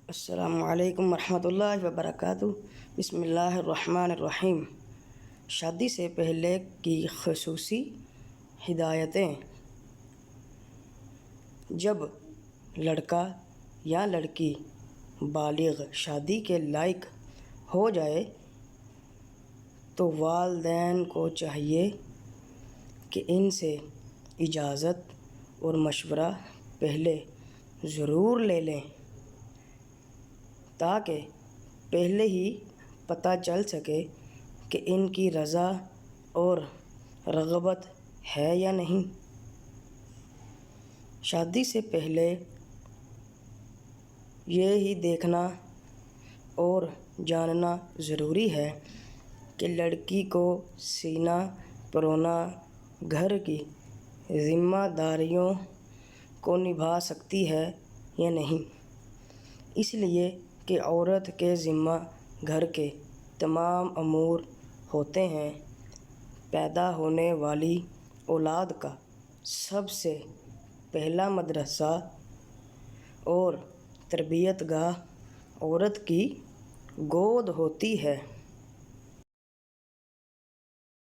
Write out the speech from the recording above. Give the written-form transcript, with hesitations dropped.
السلام علیکم ورحمۃ اللہ وبرکاتہ۔ بسم اللہ الرحمن الرحیم۔ شادی سے پہلے کی خصوصی ہدایتیں۔ جب لڑکا یا لڑکی بالغ شادی کے لائق ہو جائے تو والدین کو چاہیے کہ ان سے اجازت اور مشورہ پہلے ضرور لے لیں، تاکہ پہلے ہی پتہ چل سکے کہ ان کی رضا اور رغبت ہے یا نہیں۔ شادی سے پہلے یہ ہی دیکھنا اور جاننا ضروری ہے کہ لڑکی کو سینہ پرونا گھر کی ذمہ داریوں کو نبھا سکتی ہے یا نہیں، اس لیے کہ عورت کے ذمہ گھر کے تمام امور ہوتے ہیں۔ پیدا ہونے والی اولاد کا سب سے پہلا مدرسہ اور تربیت گاہ عورت کی گود ہوتی ہے۔